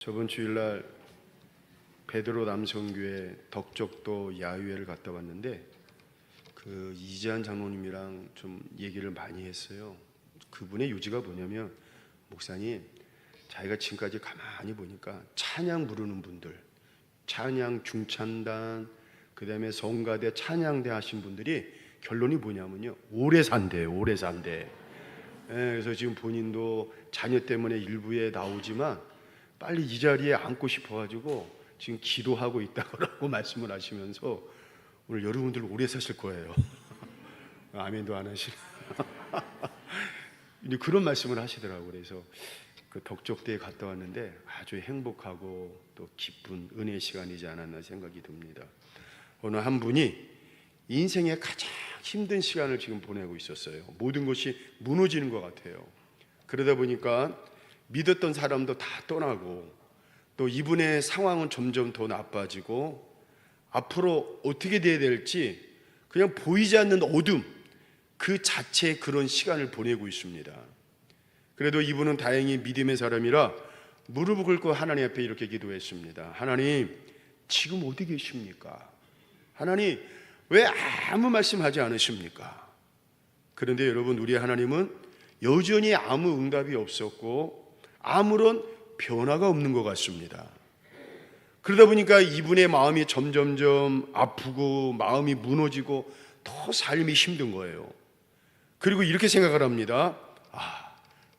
저번 주일날 베드로 남성교회 덕적도 야유회를 갔다 왔는데 그 이재한 장로님이랑 좀 얘기를 많이 했어요. 그분의 요지가 뭐냐면, 목사님, 자기가 지금까지 가만히 보니까 찬양 부르는 분들, 찬양 중찬단, 그 다음에 성가대, 찬양대 하신 분들이 결론이 뭐냐면요, 오래 산대요. 오래 산대. 그래서 지금 본인도 자녀 때문에 일부에 나오지만 빨리 이 자리에 앉고 싶어가지고 지금 기도하고 있다고 말씀을 하시면서 오늘 여러분들 오래 사실 거예요. 아멘도 안 하시네. 그런 말씀을 하시더라고요. 그래서 그 덕적대에 갔다 왔는데 아주 행복하고 또 기쁜 은혜의 시간이지 않았나 생각이 듭니다. 어느 한 분이 인생의 가장 힘든 시간을 지금 보내고 있었어요. 모든 것이 무너지는 것 같아요. 그러다 보니까 믿었던 사람도 다 떠나고 또 이분의 상황은 점점 더 나빠지고 앞으로 어떻게 돼야 될지 그냥 보이지 않는 어둠 그 자체의 그런 시간을 보내고 있습니다. 그래도 이분은 다행히 믿음의 사람이라 무릎을 꿇고 하나님 앞에 이렇게 기도했습니다. 하나님, 지금 어디 계십니까? 하나님, 왜 아무 말씀하지 않으십니까? 그런데 여러분, 우리 하나님은 여전히 아무 응답이 없었고 아무런 변화가 없는 것 같습니다. 그러다 보니까 이분의 마음이 점점점 아프고 마음이 무너지고 더 삶이 힘든 거예요. 그리고 이렇게 생각을 합니다.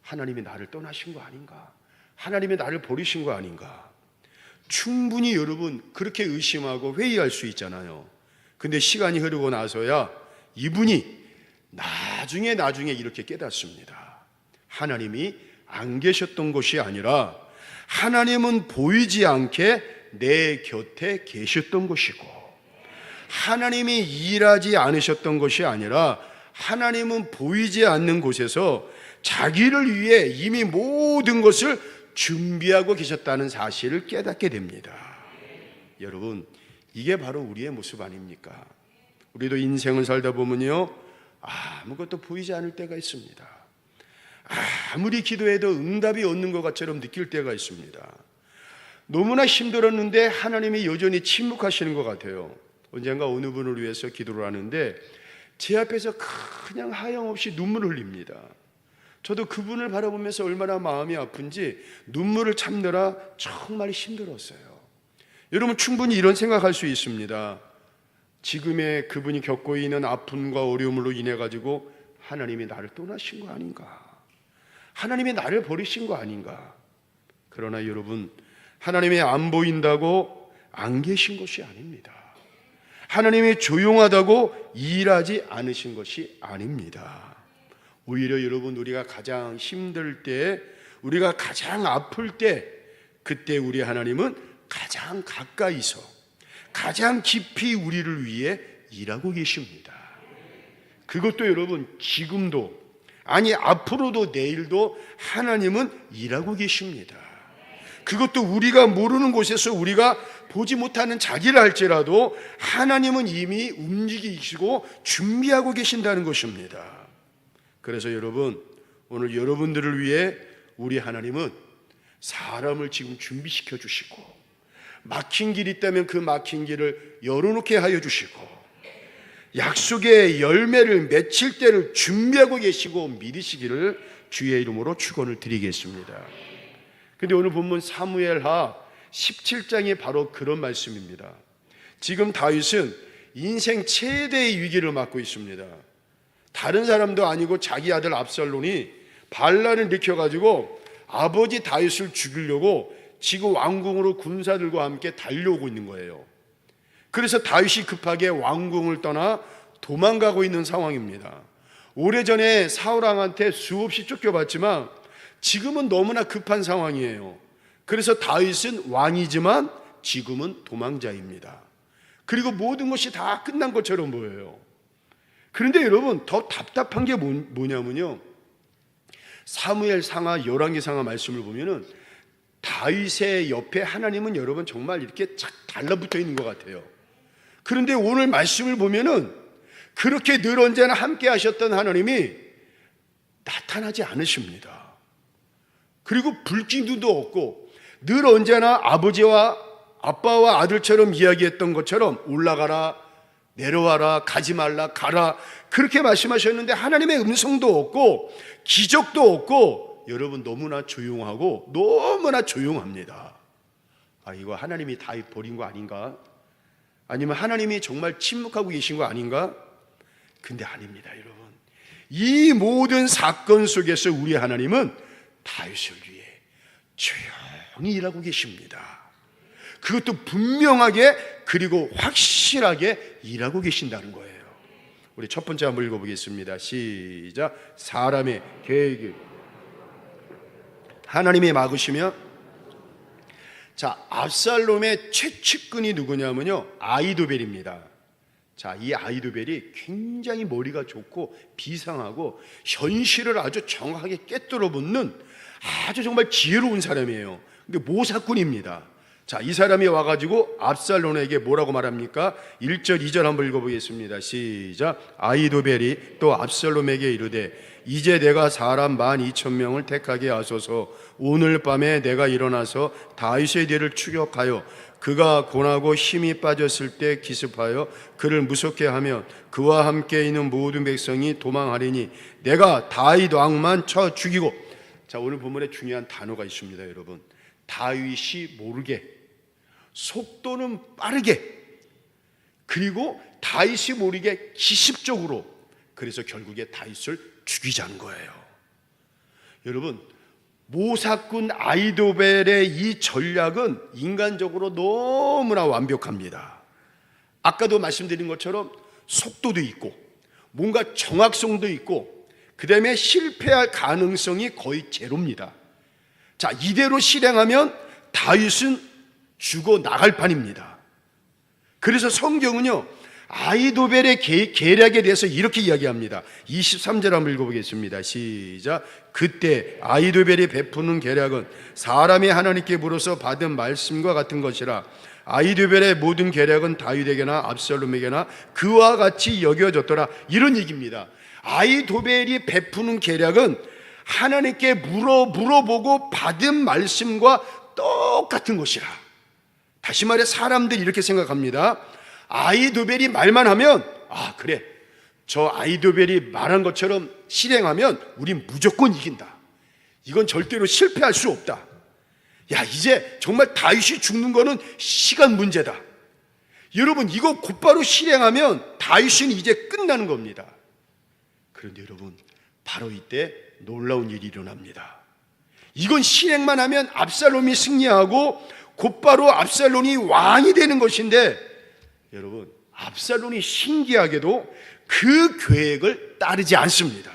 하나님이 나를 떠나신 거 아닌가? 하나님이 나를 버리신 거 아닌가? 충분히 여러분 그렇게 의심하고 회의할 수 있잖아요. 근데 시간이 흐르고 나서야 이분이 나중에 이렇게 깨닫습니다. 하나님이 안 계셨던 것이 아니라 하나님은 보이지 않게 내 곁에 계셨던 것이고, 하나님이 일하지 않으셨던 것이 아니라 하나님은 보이지 않는 곳에서 자기를 위해 이미 모든 것을 준비하고 계셨다는 사실을 깨닫게 됩니다. 여러분, 이게 바로 우리의 모습 아닙니까? 우리도 인생을 살다 보면요, 아무것도 보이지 않을 때가 있습니다. 아무리 기도해도 응답이 없는 것 같처럼 느낄 때가 있습니다. 너무나 힘들었는데 하나님이 여전히 침묵하시는 것 같아요. 언젠가 어느 분을 위해서 기도를 하는데 제 앞에서 그냥 하염없이 눈물을 흘립니다. 저도 그분을 바라보면서 얼마나 마음이 아픈지 눈물을 참느라 정말 힘들었어요. 여러분, 충분히 이런 생각할 수 있습니다. 지금의 그분이 겪고 있는 아픔과 어려움으로 인해 가지고 하나님이 나를 떠나신 거 아닌가? 하나님이 나를 버리신 거 아닌가? 그러나 여러분, 하나님이 안 보인다고 안 계신 것이 아닙니다. 하나님이 조용하다고 일하지 않으신 것이 아닙니다. 오히려 여러분, 우리가 가장 힘들 때, 우리가 가장 아플 때, 그때 우리 하나님은 가장 가까이서 가장 깊이 우리를 위해 일하고 계십니다. 그것도 여러분, 지금도, 아니 앞으로도, 내일도 하나님은 일하고 계십니다. 그것도 우리가 모르는 곳에서 우리가 보지 못하는 자기를 할지라도 하나님은 이미 움직이시고 준비하고 계신다는 것입니다. 그래서 여러분, 오늘 여러분들을 위해 우리 하나님은 사람을 지금 준비시켜 주시고, 막힌 길이 있다면 그 막힌 길을 열어놓게 하여 주시고, 약속의 열매를 맺힐 때를 준비하고 계시고 믿으시기를 주의 이름으로 축원을 드리겠습니다. 그런데 오늘 본문 사무엘하 17장이 바로 그런 말씀입니다. 지금 다윗은 인생 최대의 위기를 맞고 있습니다. 다른 사람도 아니고 자기 아들 압살롬이 반란을 일으켜가지고 아버지 다윗을 죽이려고 지금 왕궁으로 군사들과 함께 달려오고 있는 거예요. 그래서 다윗이 급하게 왕궁을 떠나 도망가고 있는 상황입니다. 오래전에 사울왕한테 수없이 쫓겨봤지만 지금은 너무나 급한 상황이에요. 그래서 다윗은 왕이지만 지금은 도망자입니다. 그리고 모든 것이 다 끝난 것처럼 보여요. 그런데 여러분, 더 답답한 게 뭐냐면요, 사무엘 상하, 열왕기 상하 말씀을 보면은 다윗의 옆에 하나님은 여러분 정말 이렇게 착 달라붙어 있는 것 같아요. 그런데 오늘 말씀을 보면은 그렇게 늘 언제나 함께 하셨던 하나님이 나타나지 않으십니다. 그리고 불기둥도 없고 늘 언제나 아버지와 아빠와 아들처럼 이야기했던 것처럼 올라가라, 내려와라, 가지 말라, 가라, 그렇게 말씀하셨는데 하나님의 음성도 없고 기적도 없고 여러분 너무나 조용하고 너무나 조용합니다. 이거 하나님이 다 버린 거 아닌가? 아니면 하나님이 정말 침묵하고 계신 거 아닌가? 근데 아닙니다, 여러분. 이 모든 사건 속에서 우리 하나님은 다윗을 위해 조용히 일하고 계십니다. 그것도 분명하게 그리고 확실하게 일하고 계신다는 거예요. 우리 첫 번째 한번 읽어보겠습니다. 시작. 사람의 계획이 하나님이 막으시며, 자, 압살롬의 최측근이 누구냐면요, 아히도벨입니다. 자, 이 아히도벨이 굉장히 머리가 좋고 비상하고 현실을 아주 정확하게 꿰뚫어 붙는 아주 정말 지혜로운 사람이에요. 근데 모사꾼입니다. 자, 이 사람이 와가지고 압살롬에게 뭐라고 말합니까? 1절 2절 한번 읽어보겠습니다. 시작. 아히도벨이 또 압살롬에게 이르되 이제 내가 사람 12,000명을 택하게 하소서. 오늘 밤에 내가 일어나서 다윗의 뒤를 추격하여 그가 고나고 힘이 빠졌을 때 기습하여 그를 무섭게 하면 그와 함께 있는 모든 백성이 도망하리니 내가 다윗 왕만 쳐 죽이고. 자, 오늘 본문에 중요한 단어가 있습니다, 여러분. 다윗이 모르게, 속도는 빠르게, 그리고 다윗이 모르게 기습적으로, 그래서 결국에 다윗을 죽이자는 거예요. 여러분, 모사꾼 아히도벨의 이 전략은 인간적으로 너무나 완벽합니다. 아까도 말씀드린 것처럼 속도도 있고 뭔가 정확성도 있고 그 다음에 실패할 가능성이 거의 제로입니다. 자, 이대로 실행하면 다윗은 죽어 나갈 판입니다. 그래서 성경은요, 아히도벨의 계략에 대해서 이렇게 이야기합니다. 23절 한번 읽어보겠습니다. 시작. 그때 아히도벨이 베푸는 계략은 사람이 하나님께 물어서 받은 말씀과 같은 것이라. 아히도벨의 모든 계략은 다윗에게나 압살롬에게나 그와 같이 여겨졌더라. 이런 얘기입니다. 아히도벨이 베푸는 계략은 하나님께 물어보고 받은 말씀과 똑같은 것이라. 다시 말해 사람들이 이렇게 생각합니다. 아히도벨이 말만 하면 그래, 저 아히도벨이 말한 것처럼 실행하면 우린 무조건 이긴다. 이건 절대로 실패할 수 없다. 야, 이제 정말 다윗이 죽는 거는 시간 문제다. 여러분, 이거 곧바로 실행하면 다윗은 이제 끝나는 겁니다. 그런데 여러분, 바로 이때 놀라운 일이 일어납니다. 이건 실행만 하면 압살롬이 승리하고 곧바로 압살롬이 왕이 되는 것인데, 여러분, 압살롬이 신기하게도 그 계획을 따르지 않습니다.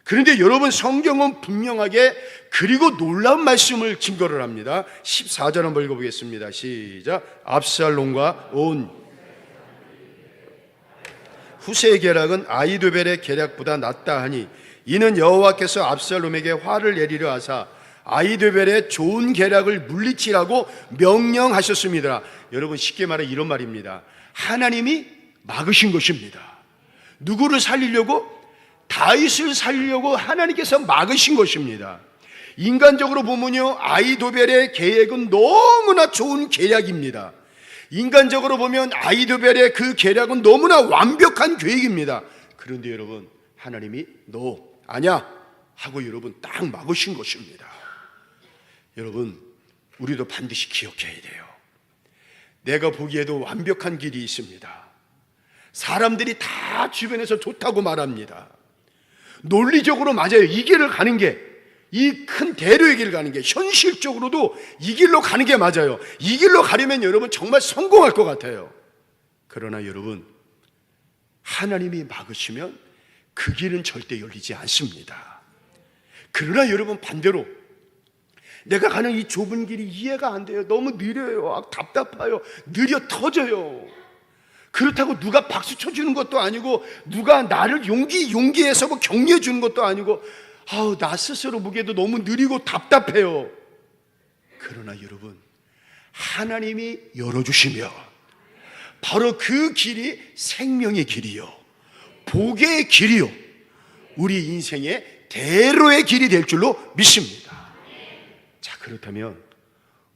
그런데 여러분, 성경은 분명하게 그리고 놀라운 말씀을 증거를 합니다. 14절 한번 읽어보겠습니다. 시작. 압살롬과 온 후세의 계략은 아히도벨의 계략보다 낫다 하니 이는 여호와께서 압살롬에게 화를 내리려 하사 아히도벨의 좋은 계략을 물리치라고 명령하셨습니다. 여러분, 쉽게 말해 이런 말입니다. 하나님이 막으신 것입니다. 누구를 살리려고? 다윗을 살리려고 하나님께서 막으신 것입니다. 인간적으로 보면요, 아히도벨의 계획은 너무나 좋은 계략입니다. 인간적으로 보면 아히도벨의 그 계략은 너무나 완벽한 계획입니다. 그런데 여러분, 하나님이 너 아니야 하고 여러분 딱 막으신 것입니다. 여러분, 우리도 반드시 기억해야 돼요. 내가 보기에도 완벽한 길이 있습니다. 사람들이 다 주변에서 좋다고 말합니다. 논리적으로 맞아요. 이 길을 가는 게, 이 큰 대로의 길을 가는 게, 현실적으로도 이 길로 가는 게 맞아요. 이 길로 가려면 여러분 정말 성공할 것 같아요. 그러나 여러분, 하나님이 막으시면 그 길은 절대 열리지 않습니다. 그러나 여러분, 반대로 내가 가는 이 좁은 길이 이해가 안 돼요. 너무 느려요. 답답해요. 느려 터져요. 그렇다고 누가 박수 쳐주는 것도 아니고 누가 나를 용기해서 뭐 격려해 주는 것도 아니고 나 스스로 보기에도 너무 느리고 답답해요. 그러나 여러분, 하나님이 열어주시면 바로 그 길이 생명의 길이요, 복의 길이요, 우리 인생의 대로의 길이 될 줄로 믿습니다. 자, 그렇다면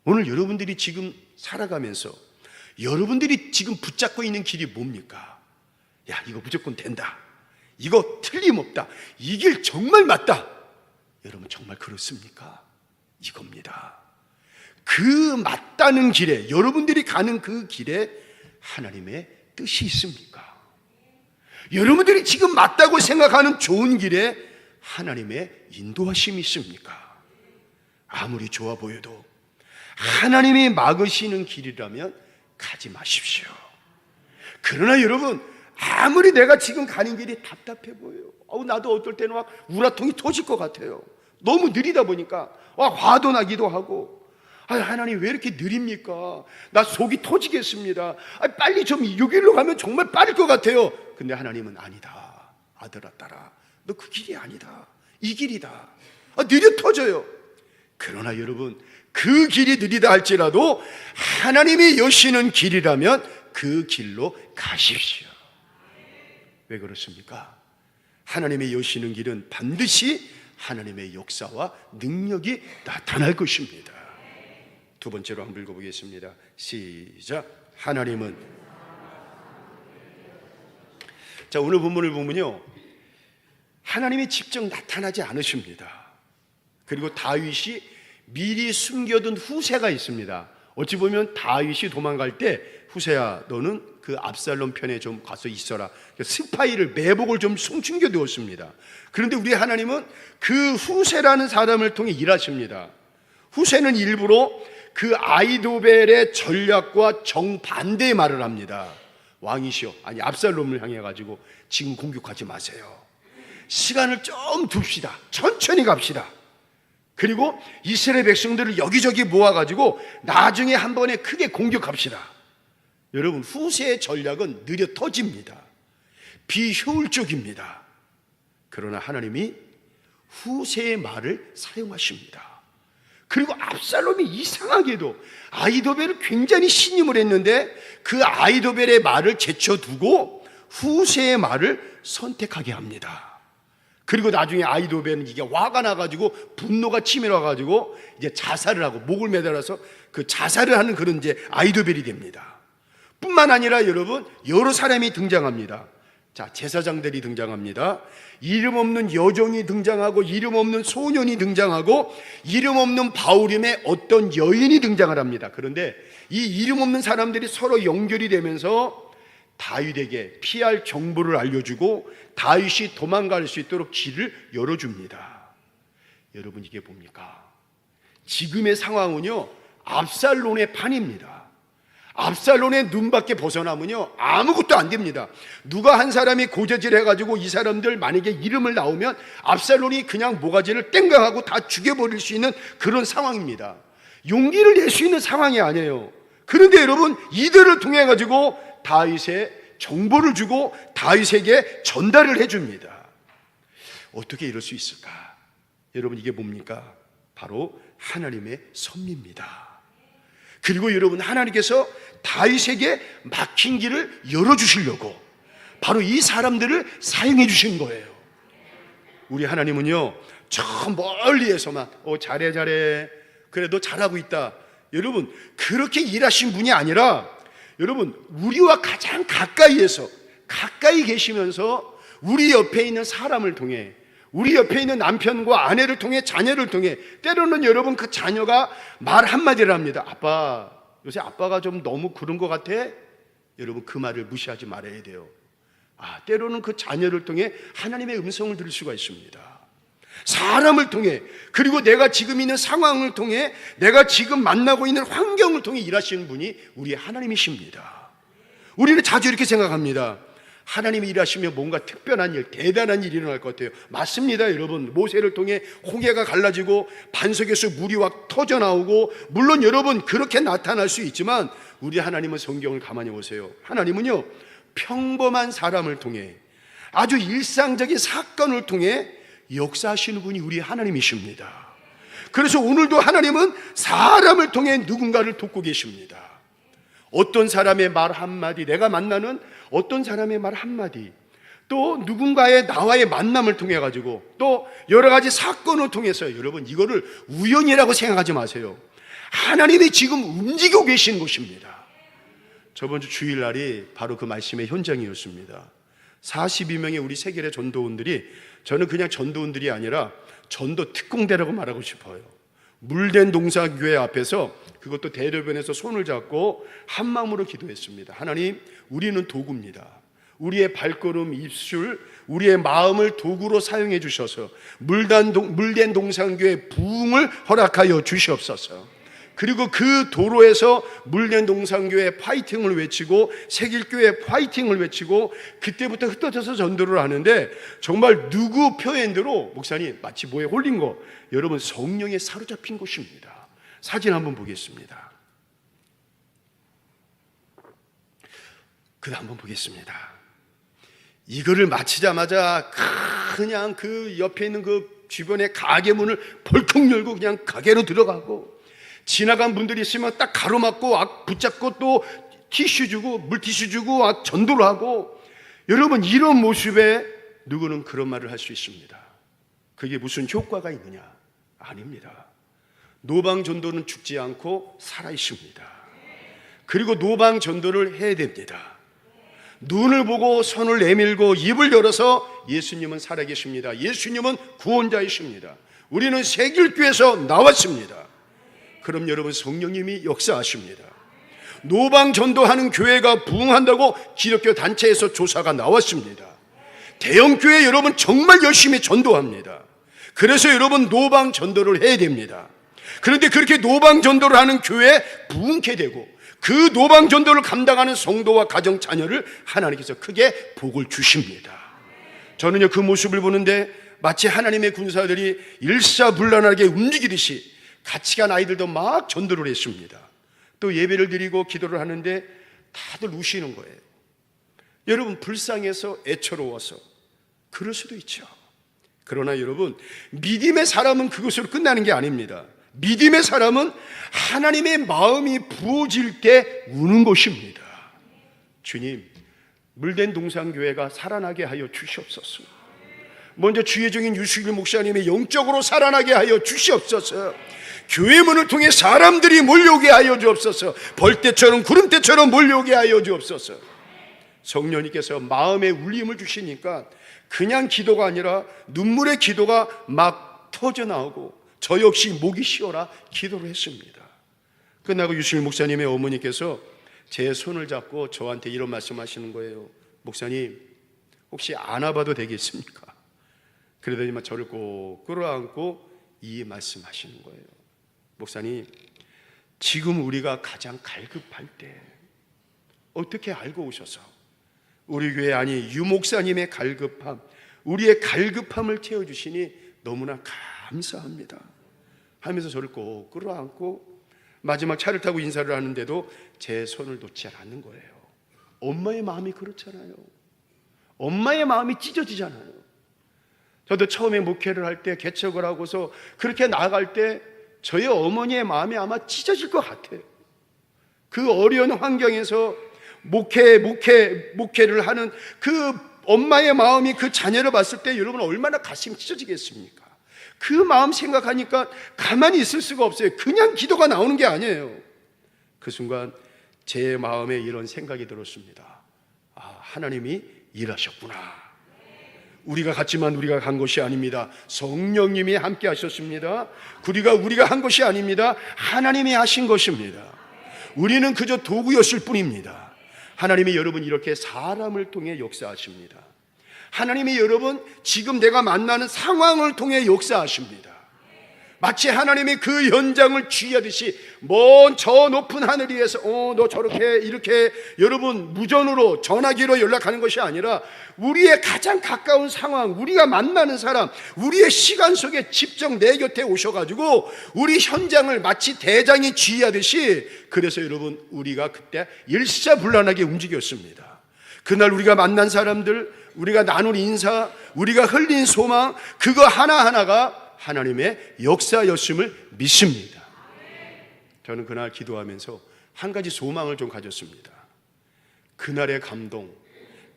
오늘 여러분들이 지금 살아가면서 여러분들이 지금 붙잡고 있는 길이 뭡니까? 야, 이거 무조건 된다, 이거 틀림없다, 이 길 정말 맞다. 여러분 정말 그렇습니까? 이겁니다. 그 맞다는 길에, 여러분들이 가는 그 길에 하나님의 뜻이 있습니까? 여러분들이 지금 맞다고 생각하는 좋은 길에 하나님의 인도하심이 있습니까? 아무리 좋아 보여도 하나님이 막으시는 길이라면 가지 마십시오. 그러나 여러분, 아무리 내가 지금 가는 길이 답답해 보여요. 나도 어떨 때는 막 우라통이 터질 것 같아요. 너무 느리다 보니까 화도 나기도 하고, 하나님 왜 이렇게 느립니까? 나 속이 터지겠습니다. 빨리 좀 여기로 가면 정말 빠를 것 같아요. 근데 하나님은 아니다. 아들아, 딸아, 너 그 길이 아니다. 이 길이다. 느려 터져요. 그러나 여러분, 그 길이 느리다 할지라도 하나님이 여시는 길이라면 그 길로 가십시오. 왜 그렇습니까? 하나님의 여시는 길은 반드시 하나님의 역사와 능력이 나타날 것입니다. 두 번째로 한번 읽어보겠습니다. 시작. 하나님은, 자, 오늘 본문을 보면요, 하나님이 직접 나타나지 않으십니다. 그리고 다윗이 미리 숨겨둔 후세가 있습니다. 어찌 보면 다윗이 도망갈 때, 후세야, 너는 그 압살롬 편에 좀 가서 있어라, 스파이를, 매복을 좀 숨겨 두었습니다. 그런데 우리 하나님은 그 후세라는 사람을 통해 일하십니다. 후세는 일부러 그 아이도벨의 전략과 정반대의 말을 합니다. 왕이시여, 아니 압살롬을 향해 가지고 지금 공격하지 마세요. 시간을 좀 둡시다. 천천히 갑시다. 그리고 이스라엘 백성들을 여기저기 모아가지고 나중에 한 번에 크게 공격합시다. 여러분, 후세의 전략은 느려 터집니다. 비효율적입니다. 그러나 하나님이 후세의 말을 사용하십니다. 그리고 압살롬이 이상하게도 아이도벨을 굉장히 신임을 했는데 그 아이도벨의 말을 제쳐두고 후세의 말을 선택하게 합니다. 그리고 나중에 아이도벨은 이게 화가 나가지고 분노가 치밀어가지고 이제 자살을 하고 목을 매달아서 그 자살을 하는 그런 이제 아이도벨이 됩니다. 뿐만 아니라 여러분, 여러 사람이 등장합니다. 자, 제사장들이 등장합니다. 이름 없는 여종이 등장하고, 이름 없는 소년이 등장하고, 이름 없는 바울임의 어떤 여인이 등장을 합니다. 그런데 이 이름 없는 사람들이 서로 연결이 되면서 다윗에게 피할 정보를 알려주고 다윗이 도망갈 수 있도록 길을 열어줍니다. 여러분, 이게 뭡니까? 지금의 상황은요, 압살롬의 판입니다. 압살롬의 눈밖에 벗어나면요 아무것도 안 됩니다. 누가 한 사람이 고재질 해가지고 이 사람들 만약에 이름을 나오면 압살롬이 그냥 모가지를 땡강하고 다 죽여버릴 수 있는 그런 상황입니다. 용기를 낼 수 있는 상황이 아니에요. 그런데 여러분, 이들을 통해 가지고 다윗의 정보를 주고 다윗에게 전달을 해줍니다. 어떻게 이럴 수 있을까? 여러분, 이게 뭡니까? 바로 하나님의 섭리입니다. 그리고 여러분, 하나님께서 다윗에게 막힌 길을 열어주시려고 바로 이 사람들을 사용해 주신 거예요. 우리 하나님은요, 저 멀리에서만 잘해 그래 너 잘하고 있다, 여러분 그렇게 일하신 분이 아니라, 여러분 우리와 가장 가까이 계시면서 우리 옆에 있는 사람을 통해, 우리 옆에 있는 남편과 아내를 통해, 자녀를 통해, 때로는 여러분 그 자녀가 말 한마디를 합니다. 아빠, 요새 아빠가 좀 너무 그런 것 같아? 여러분, 그 말을 무시하지 말아야 돼요. 때로는 그 자녀를 통해 하나님의 음성을 들을 수가 있습니다. 사람을 통해, 그리고 내가 지금 있는 상황을 통해, 내가 지금 만나고 있는 환경을 통해 일하시는 분이 우리 하나님이십니다. 우리는 자주 이렇게 생각합니다. 하나님이 일하시면 뭔가 특별한 일, 대단한 일이 일어날 것 같아요. 맞습니다, 여러분. 모세를 통해 홍해가 갈라지고 반석에서 물이 막 터져나오고, 물론 여러분 그렇게 나타날 수 있지만, 우리 하나님은 성경을 가만히 보세요. 하나님은요, 평범한 사람을 통해, 아주 일상적인 사건을 통해 역사하시는 분이 우리 하나님이십니다. 그래서 오늘도 하나님은 사람을 통해 누군가를 돕고 계십니다. 어떤 사람의 말 한마디, 내가 만나는 어떤 사람의 말 한마디, 또 누군가의 나와의 만남을 통해 가지고, 또 여러 가지 사건을 통해서, 여러분 이거를 우연이라고 생각하지 마세요. 하나님이 지금 움직이고 계신 곳입니다. 저번 주 주일날이 바로 그 말씀의 현장이었습니다. 42명의 우리 세계의 전도원들이, 저는 그냥 전도원들이 아니라 전도 특공대라고 말하고 싶어요. 물된 동사교회 앞에서, 그것도 대로변에서 손을 잡고 한 마음으로 기도했습니다. 하나님, 우리는 도구입니다. 우리의 발걸음, 입술, 우리의 마음을 도구로 사용해 주셔서 물된 동산교회 부흥을 허락하여 주시옵소서. 그리고 그 도로에서 물된 동산교회 파이팅을 외치고 세길교회 파이팅을 외치고 그때부터 흩어져서 전도를 하는데, 정말 누구 표현대로 목사님 마치 뭐에 홀린 거, 여러분 성령에 사로잡힌 곳입니다. 사진 한번 보겠습니다. 한번 보겠습니다. 이거를 마치자마자 그냥 그 옆에 있는 그 주변의 가게 문을 벌컥 열고 그냥 가게로 들어가고, 지나간 분들이 있으면 딱 가로막고 붙잡고 또 티슈 주고 물티슈 주고 전도를 하고, 여러분 이런 모습에 누구는 그런 말을 할 수 있습니다. 그게 무슨 효과가 있느냐? 아닙니다. 노방 전도는 죽지 않고 살아 있습니다. 그리고 노방 전도를 해야 됩니다. 눈을 보고 손을 내밀고 입을 열어서 예수님은 살아계십니다. 예수님은 구원자이십니다. 우리는 세길교에서 나왔습니다. 그럼 여러분 성령님이 역사하십니다. 노방 전도하는 교회가 부흥한다고 기독교 단체에서 조사가 나왔습니다. 대형교회 여러분 정말 열심히 전도합니다. 그래서 여러분 노방 전도를 해야 됩니다. 그런데 그렇게 노방 전도를 하는 교회에 부흥케 되고, 그 노방 전도를 감당하는 성도와 가정 자녀를 하나님께서 크게 복을 주십니다. 저는요 그 모습을 보는데 마치 하나님의 군사들이 일사불란하게 움직이듯이 같이 간 아이들도 막 전도를 했습니다. 또 예배를 드리고 기도를 하는데 다들 우시는 거예요. 여러분 불쌍해서 애처로워서 그럴 수도 있죠. 그러나 여러분 믿음의 사람은 그것으로 끝나는 게 아닙니다. 믿음의 사람은 하나님의 마음이 부어질 때 우는 것입니다. 주님, 물된 동산교회가 살아나게 하여 주시옵소서. 먼저 주예종인 유수길 목사님의 영적으로 살아나게 하여 주시옵소서. 교회 문을 통해 사람들이 몰려오게 하여 주옵소서. 벌떼처럼 구름대처럼 몰려오게 하여 주옵소서. 성령님께서 마음의 울림을 주시니까 그냥 기도가 아니라 눈물의 기도가 막 터져나오고, 저 역시 목이 쉬어라 기도를 했습니다. 끝나고 유수길 목사님의 어머니께서 제 손을 잡고 저한테 이런 말씀하시는 거예요. 목사님, 혹시 안아봐도 되겠습니까? 그러더니만 저를 꼭 끌어안고 이 말씀하시는 거예요. 목사님, 지금 우리가 가장 갈급할 때 어떻게 알고 오셔서 우리 교회 아니 유 목사님의 갈급함, 우리의 갈급함을 채워주시니 너무나 감사합니다 하면서 저를 꼭 끌어안고 마지막 차를 타고 인사를 하는데도 제 손을 놓지 않는 거예요. 엄마의 마음이 그렇잖아요. 엄마의 마음이 찢어지잖아요. 저도 처음에 목회를 할 때 개척을 하고서 그렇게 나아갈 때 저희 어머니의 마음이 아마 찢어질 것 같아요. 그 어려운 환경에서 목회를 하는 그 엄마의 마음이 그 자녀를 봤을 때 여러분 얼마나 가슴이 찢어지겠습니까? 그 마음 생각하니까 가만히 있을 수가 없어요. 그냥 기도가 나오는 게 아니에요. 그 순간 제 마음에 이런 생각이 들었습니다. 하나님이 일하셨구나. 우리가 갔지만 우리가 간 것이 아닙니다. 성령님이 함께 하셨습니다. 우리가 한 것이 아닙니다. 하나님이 하신 것입니다. 우리는 그저 도구였을 뿐입니다. 하나님이 여러분 이렇게 사람을 통해 역사하십니다. 하나님이 여러분 지금 내가 만나는 상황을 통해 역사하십니다. 마치 하나님이 그 현장을 쥐하듯이 먼 저 높은 하늘 위에서 너 저렇게 이렇게 여러분 무전으로 전화기로 연락하는 것이 아니라 우리의 가장 가까운 상황, 우리가 만나는 사람, 우리의 시간 속에 직접 내 곁에 오셔가지고 우리 현장을 마치 대장이 쥐하듯이, 그래서 여러분 우리가 그때 일사불란하게 움직였습니다. 그날 우리가 만난 사람들, 우리가 나눈 인사, 우리가 흘린 소망, 그거 하나하나가 하나님의 역사였음을 믿습니다. 저는 그날 기도하면서 한 가지 소망을 좀 가졌습니다. 그날의 감동,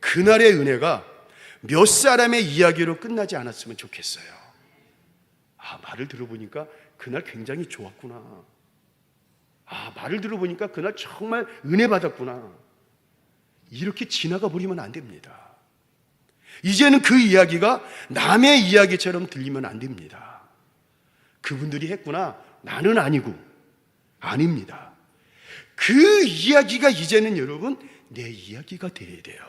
그날의 은혜가 몇 사람의 이야기로 끝나지 않았으면 좋겠어요. 말을 들어보니까 그날 굉장히 좋았구나. 말을 들어보니까 그날 정말 은혜 받았구나, 이렇게 지나가 버리면 안 됩니다. 이제는 그 이야기가 남의 이야기처럼 들리면 안 됩니다. 그분들이 했구나, 나는 아니고, 아닙니다. 그 이야기가 이제는 여러분 내 이야기가 돼야 돼요.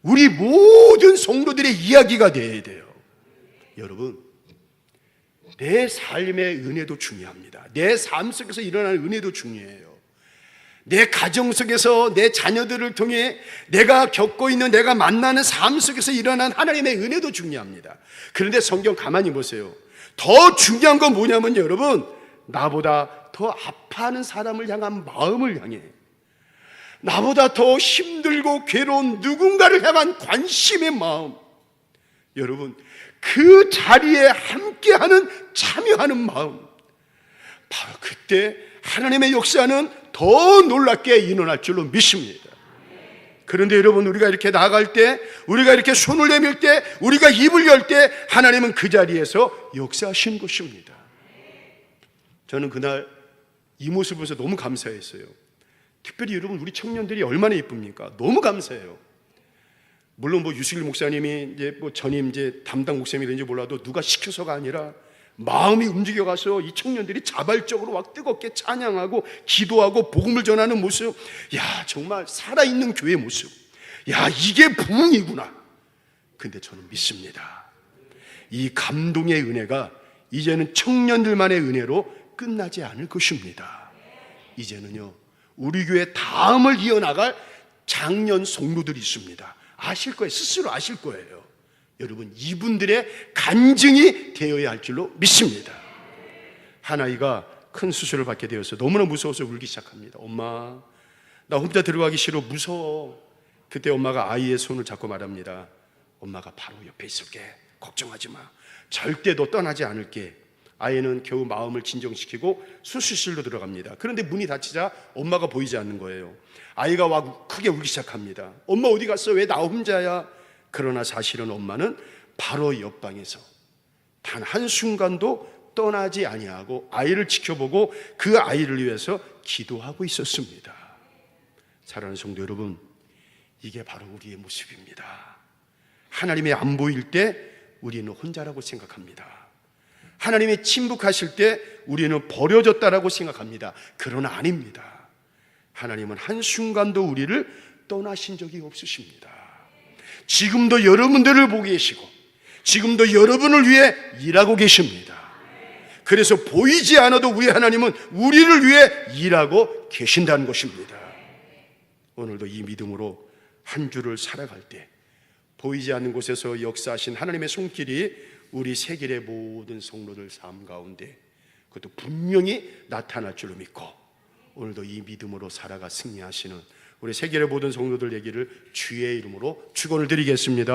우리 모든 성도들의 이야기가 돼야 돼요. 여러분, 내 삶의 은혜도 중요합니다. 내 삶 속에서 일어나는 은혜도 중요해요. 내 가정 속에서 내 자녀들을 통해 내가 겪고 있는, 내가 만나는 삶 속에서 일어난 하나님의 은혜도 중요합니다. 그런데 성경 가만히 보세요. 더 중요한 건 뭐냐면 여러분, 나보다 더 아파하는 사람을 향한 마음을 향해, 나보다 더 힘들고 괴로운 누군가를 향한 관심의 마음, 여러분 그 자리에 함께하는, 참여하는 마음, 바로 그때 하나님의 역사는 더 놀랍게 일어날 줄로 믿습니다. 그런데 여러분, 우리가 이렇게 나아갈 때, 우리가 이렇게 손을 내밀 때, 우리가 입을 열 때 하나님은 그 자리에서 역사하신 것입니다. 저는 그날 이 모습을 보면서 너무 감사했어요. 특별히 여러분, 우리 청년들이 얼마나 예쁩니까? 너무 감사해요. 물론 유승일 목사님이 이제 전임 이제 담당 목사님이든지 몰라도 누가 시켜서가 아니라 마음이 움직여가서 이 청년들이 자발적으로 막 뜨겁게 찬양하고 기도하고 복음을 전하는 모습, 야, 정말 살아있는 교회의 모습, 야, 이게 부흥이구나. 근데 저는 믿습니다. 이 감동의 은혜가 이제는 청년들만의 은혜로 끝나지 않을 것입니다. 이제는요, 우리 교회 다음을 이어나갈 장년 성도들이 있습니다. 아실 거예요. 스스로 아실 거예요. 여러분, 이분들의 간증이 되어야 할 줄로 믿습니다. 한 아이가 큰 수술을 받게 되어서 너무나 무서워서 울기 시작합니다. 엄마, 나 혼자 들어가기 싫어, 무서워. 그때 엄마가 아이의 손을 잡고 말합니다. 엄마가 바로 옆에 있을게. 걱정하지 마. 절대 너 떠나지 않을게. 아이는 겨우 마음을 진정시키고 수술실로 들어갑니다. 그런데 문이 닫히자 엄마가 보이지 않는 거예요. 아이가 와 크게 울기 시작합니다. 엄마 어디 갔어? 왜 나 혼자야? 그러나 사실은 엄마는 바로 옆방에서 단 한순간도 떠나지 아니하고 아이를 지켜보고 그 아이를 위해서 기도하고 있었습니다. 사랑하는 성도 여러분, 이게 바로 우리의 모습입니다. 하나님이 안 보일 때 우리는 혼자라고 생각합니다. 하나님이 침묵하실 때 우리는 버려졌다라고 생각합니다. 그러나 아닙니다. 하나님은 한순간도 우리를 떠나신 적이 없으십니다. 지금도 여러분들을 보고 계시고 지금도 여러분을 위해 일하고 계십니다. 그래서 보이지 않아도 우리 하나님은 우리를 위해 일하고 계신다는 것입니다. 오늘도 이 믿음으로 한 주를 살아갈 때 보이지 않는 곳에서 역사하신 하나님의 손길이 우리 세길의 모든 성도들 삶 가운데 그것도 분명히 나타날 줄로 믿고, 오늘도 이 믿음으로 살아가 승리하시는 우리 세길의 모든 성도들 되기를 주의 이름으로 축원을 드리겠습니다.